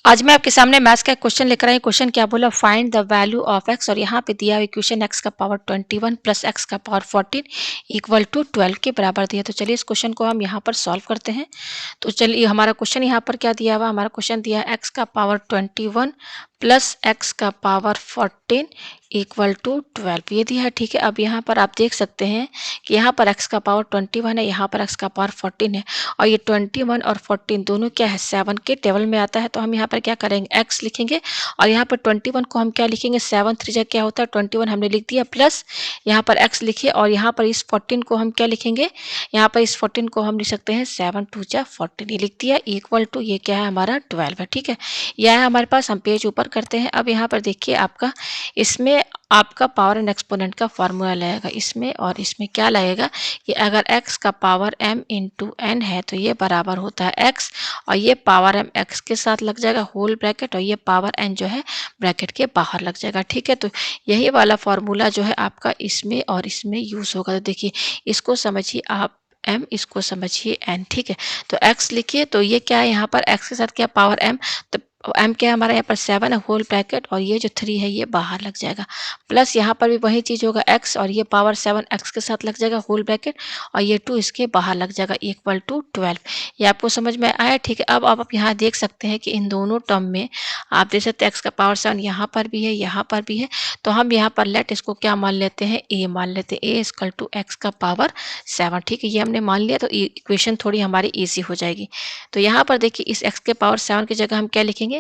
आज मैं आपके सामने मैथ्स का एक क्वेश्चन लेकर आई। क्वेश्चन क्या बोला, find the value of x, और यहाँ पे दिया हुआ इक्वेशन एक्स का पावर 21 प्लस एक्स का पावर 14 इक्वल टू 12 के बराबर दिया। तो चलिए इस क्वेश्चन को हम यहाँ पर सॉल्व करते हैं। तो चलिए हमारा क्वेश्चन यहाँ पर क्या दिया हुआ, हमारा क्वेश्चन दिया है एक्स का पावर 21 प्लस एक्स का पावर 14 इक्वल टू 12 ये दिया है। ठीक है, अब यहाँ पर आप देख सकते हैं कि यहाँ पर एक्स का पावर 21 है, यहाँ पर एक्स का पावर 14 है, और ये 21 और 14 दोनों क्या है 7 के टेबल में आता है। तो हम यहाँ पर क्या करेंगे, x लिखेंगे, और यहाँ पर 21 को हम क्या लिखेंगे, 7 3 जा क्या होता है 21 हमने लिख दिया, प्लस यहाँ पर x लिखिए, और यहाँ पर इस 14 को हम क्या लिखेंगे, यहाँ पर इस 14 को हम लिख सकते हैं 7 2 जा 14 ये लिख दिया, इक्वल टू ये क्या है हमारा 12 है। ठीक है, यह है हमारे पास। हम पेज ऊपर करते हैं। अब यहाँ पर देखिए आपका इसमें आपका पावर एंड एक्सपोनेंट का फार्मूला लगेगा इसमें, और इसमें क्या लगेगा कि अगर x का पावर m इंटू एन है तो ये बराबर होता है x, और ये पावर m x के साथ लग जाएगा होल ब्रैकेट, और ये पावर n जो है ब्रैकेट के बाहर लग जाएगा। ठीक है, तो यही वाला फार्मूला जो है आपका इसमें और इसमें यूज होगा। तो देखिए इसको समझिए आप m, इसको समझिए n। ठीक है, तो x लिखिए, तो ये क्या है यहाँ पर x के साथ क्या पावर m, तो m क्या है हमारा यहाँ पर 7 है होल ब्रैकेट, और ये जो 3 है ये बाहर लग जाएगा, प्लस यहाँ पर भी वही चीज होगा x, और ये पावर 7 x के साथ लग जाएगा होल ब्रैकेट, और ये 2 इसके बाहर लग जाएगा, इक्वल टू 12। ये आपको समझ में आया। ठीक है, अब आप यहाँ देख सकते हैं कि इन दोनों टर्म में आप देख सकते हैं x का पावर 7 यहाँ पर भी है यहाँ पर भी है, तो हम यहाँ पर लेट इसको क्या मान लेते हैं, a मान लेते हैं, a इक्वल टू x का पावर 7। ठीक है, ये हमने मान लिया, तो इक्वेशन थोड़ी हमारी ईजी हो जाएगी। तो यहाँ पर देखिए इस x के पावर 7 की जगह हम क्या लिखेंगे,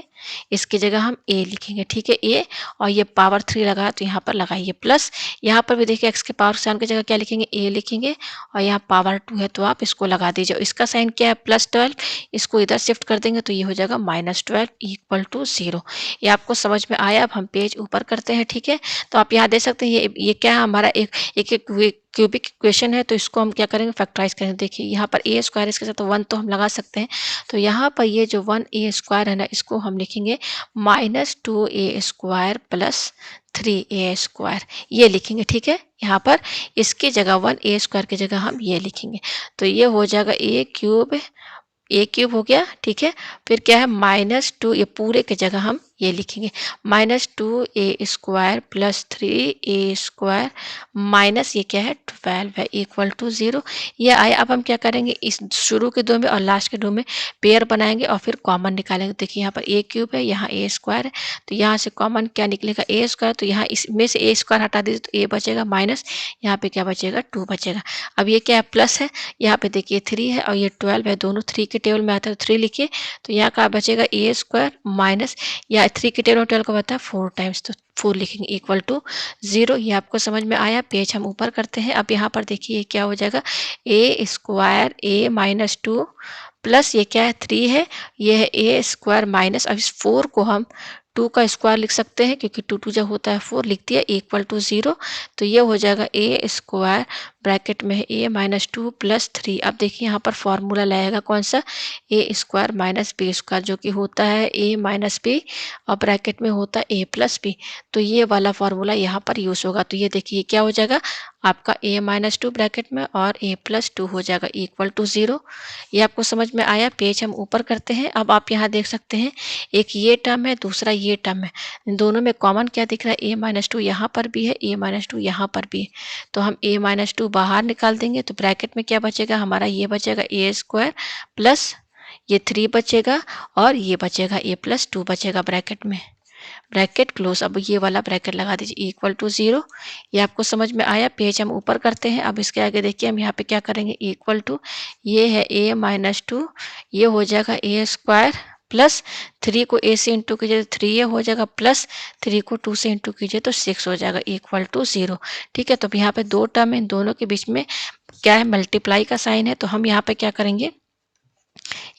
इसकी जगह हम a लिखेंगे। ठीक है, a, और ये पावर 3 लगा तो यहाँ पर लगाइए प्लस, यहाँ पर भी देखिए x के पावर 7 की जगह क्या लिखेंगे, a लिखेंगे, और यहाँ पावर 2 है तो आप इसको लगा दीजिए। इसका साइन क्या है +12, इसको इधर शिफ्ट कर देंगे तो ये हो जाएगा -12 इक्वल टू 0। ये आपको समझ में आया। अब हम पेज ऊपर करते हैं। ठीक है, तो आप यहाँ देख सकते हैं ये क्या है हमारा एक क्यूबिक इक्वेशन है, तो इसको हम क्या करेंगे, फैक्टराइज करेंगे। देखिए यहाँ पर ए स्क्वायर, इसके साथ 1 तो हम लगा सकते हैं, तो यहाँ पर ये जो 1a स्क्वायर है ना, इसको हम लिखेंगे -2a square plus 3a square, ये लिखेंगे। ठीक है, यहाँ पर इसकी जगह 1a स्क्वायर की जगह हम ये लिखेंगे, तो ये हो जाएगा a क्यूब हो गया। ठीक है, फिर क्या है -2, ये पूरे की जगह हम ये लिखेंगे -2a square plus 3a square minus ये क्या है 12 है इक्वल टू 0। ये आया। अब हम क्या करेंगे, इस शुरू के दो में और लास्ट के दो में पेयर बनाएंगे और फिर कॉमन निकालेंगे। देखिए यहाँ पर a क्यूब है, यहाँ a स्क्वायर है, तो यहाँ से कॉमन क्या निकलेगा a स्क्वायर, तो यहाँ इसमें से a स्क्वायर हटा दीजिए तो a बचेगा, माइनस यहाँ पे क्या बचेगा 2 बचेगा। अब ये क्या है प्लस है, यहाँ पे देखिए 3 है और ये 12 है, दोनों 3 के टेबल में आता है तो 3 लिखिए, तो यहाँ का बचेगा a स्क्वायर माइनस, या 3 के टेबल में 12 का बता है 4 टाइम्स, तो 4 लिखेंगे इक्वल टू 0। ये आपको समझ में आया। पेज हम ऊपर करते हैं। अब यहाँ पर देखिए क्या हो जाएगा, a square a minus 2 plus ये क्या है 3 है, ये है a स्क्वायर माइनस, अब इस 4 को हम 2 का स्क्वायर लिख सकते हैं क्योंकि 2 2 जब होता है 4, लिख दिया इक्वल टू 0। तो ये हो जाएगा a स्क्वायर ब्रैकेट में है a माइनस 2 प्लस 3। अब देखिए यहाँ पर फॉर्मूला लगेगा कौन सा, a square minus b square, जो कि होता है a माइनस बी और ब्रैकेट में होता है a प्लस बी, तो ये वाला फॉर्मूला यहाँ पर यूज होगा। तो ये देखिए क्या हो जाएगा आपका a माइनस 2 ब्रैकेट में और a प्लस 2 हो जाएगा इक्वल टू 0। ये आपको समझ में आया। पेज हम ऊपर करते हैं। अब आप यहाँ देख सकते हैं एक ये टर्म है, दूसरा ये टर्म है, इन दोनों में कॉमन क्या दिख रहा है, a माइनस 2 यहाँ पर भी है, a माइनस 2 यहाँ पर भी है, तो हम a माइनस 2 बाहर निकाल देंगे, तो ब्रैकेट में क्या बचेगा हमारा, ये बचेगा a स्क्वायर प्लस ये 3 बचेगा, और ये बचेगा a प्लस 2 बचेगा ब्रैकेट में, ब्रैकेट क्लोज। अब ये वाला ब्रैकेट लगा दीजिए इक्वल टू 0। ये आपको समझ में आया। पेज हम ऊपर करते हैं। अब इसके आगे देखिए हम यहाँ पे क्या करेंगे, इक्वल टू ये है a माइनस 2, ये हो जाएगा a स्क्वायर प्लस 3 को a से इंटू कीजिए तो 3a हो जाएगा, प्लस 3 को 2 से इंटू कीजिए तो 6 हो जाएगा इक्वल टू 0। ठीक है, तो यहाँ पे दो टर्म है, इन दोनों के बीच में क्या है मल्टीप्लाई का साइन है, तो हम यहाँ पे क्या करेंगे,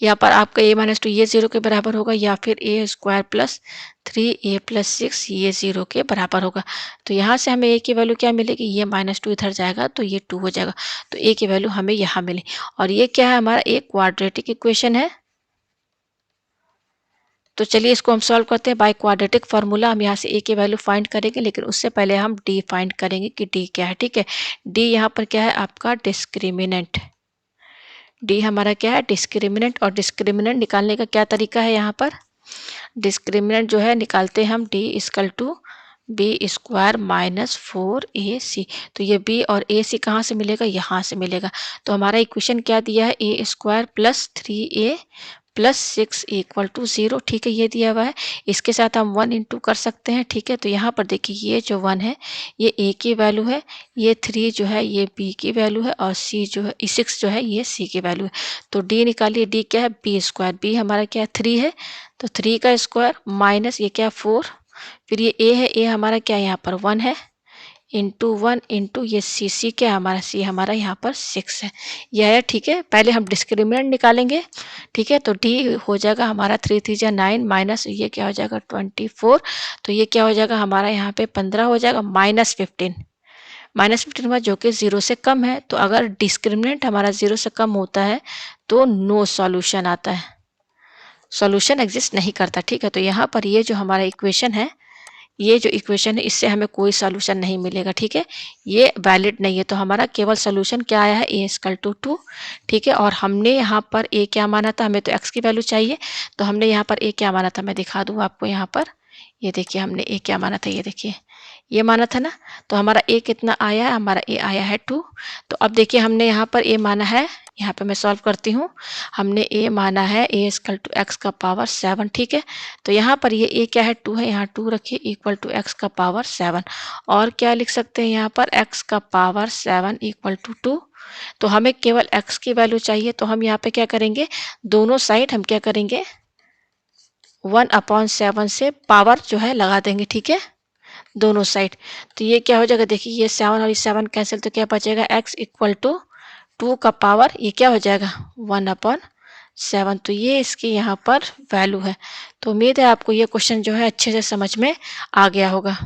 यहाँ पर आपका a माइनस 2 ये 0 के बराबर होगा, या फिर a square plus 3a plus 6 ये 0 के बराबर होगा। तो यहाँ से हमें a की वैल्यू क्या मिलेगी, ये -2 इधर जाएगा तो ये 2 हो जाएगा, तो a की वैल्यू हमें यहाँ मिली। और ये क्या है हमारा एक क्वाड्रेटिक इक्वेशन है। तो चलिए इसको हम सॉल्व करते हैं बाय क्वाड्रेटिक फार्मूला। हम यहाँ से a की वैल्यू फाइंड करेंगे, लेकिन उससे पहले हम d फाइंड करेंगे कि d क्या है। ठीक है, d यहाँ पर क्या है आपका डिस्क्रिमिनेंट, डी हमारा क्या है डिस्क्रिमिनेंट, और डिस्क्रिमिनेंट निकालने का क्या तरीका है यहाँ पर, डिस्क्रिमिनेंट जो है निकालते हैं हम D equal to b square minus 4ac। तो ये b और ac कहाँ से मिलेगा, यहाँ से मिलेगा। तो हमारा इक्वेशन क्या दिया है, a square plus 3a plus 6 equal to 0। ठीक है, ये दिया हुआ है। इसके साथ हम 1 इंटू कर सकते हैं। ठीक है, तो यहाँ पर देखिए ये जो 1 है ये a की वैल्यू है, ये 3 जो है ये b की वैल्यू है, और c जो है 6 जो है ये c की वैल्यू है। तो d निकालिए, d क्या है, b स्क्वायर, b हमारा क्या है 3 है, तो 3 का स्क्वायर माइनस ये क्या 4, फिर ये a है, a हमारा क्या है यहाँ पर 1 है, इंटू 1 इंटू ये सी क्या है हमारा, सी हमारा यहाँ पर 6 है, यह है। ठीक है, पहले हम डिस्क्रिमिनेंट निकालेंगे। ठीक है, तो डी हो जाएगा हमारा 3 3 जा 9 माइनस ये क्या हो जाएगा 24, तो ये क्या हो जाएगा हमारा यहाँ पे 15 हो जाएगा, -15 हुआ जो कि 0 से कम है। तो अगर डिस्क्रिमिनेंट हमारा 0 से कम होता है तो नो सॉल्यूशन आता है, सॉल्यूशन एग्जिस्ट नहीं करता। ठीक है, तो यहाँ पर ये जो हमारा इक्वेशन है, ये जो इक्वेशन है इससे हमें कोई सॉल्यूशन नहीं मिलेगा। ठीक है, ये वैलिड नहीं है। तो हमारा केवल सॉल्यूशन क्या आया है, ए इक्वल टू 2। ठीक है, और हमने यहाँ पर ए क्या माना था, हमें तो एक्स की वैल्यू चाहिए, तो हमने यहाँ पर ए क्या माना था, मैं दिखा दूँ आपको। यहाँ पर ये देखिए हमने ए क्या माना था, ये देखिए ये माना था ना। तो हमारा ए कितना आया है, हमारा ए आया है 2। तो अब देखिए हमने यहाँ पर ए माना है, यहाँ पे मैं सॉल्व करती हूँ। हमने ए माना है ए इक्वल टू एक्स का पावर 7। ठीक है, तो यहाँ पर ये ए क्या है 2 है, यहाँ 2 रखिए इक्वल टू एक्स का पावर 7, और क्या लिख सकते हैं यहाँ पर एक्स का पावर 7 इक्वल टू 2। तो हमें केवल एक्स की वैल्यू चाहिए, तो हम यहाँ पे क्या करेंगे, दोनों साइड हम क्या करेंगे 1/7 से पावर जो है लगा देंगे। ठीक है, दोनों साइड। तो ये क्या हो जाएगा, देखिए ये 7 और ये 7 कैंसिल, तो क्या बचेगा x इक्वल टू 2 का पावर ये क्या हो जाएगा 1/7। तो ये इसकी यहाँ पर वैल्यू है। तो उम्मीद है आपको ये क्वेश्चन जो है अच्छे से समझ में आ गया होगा।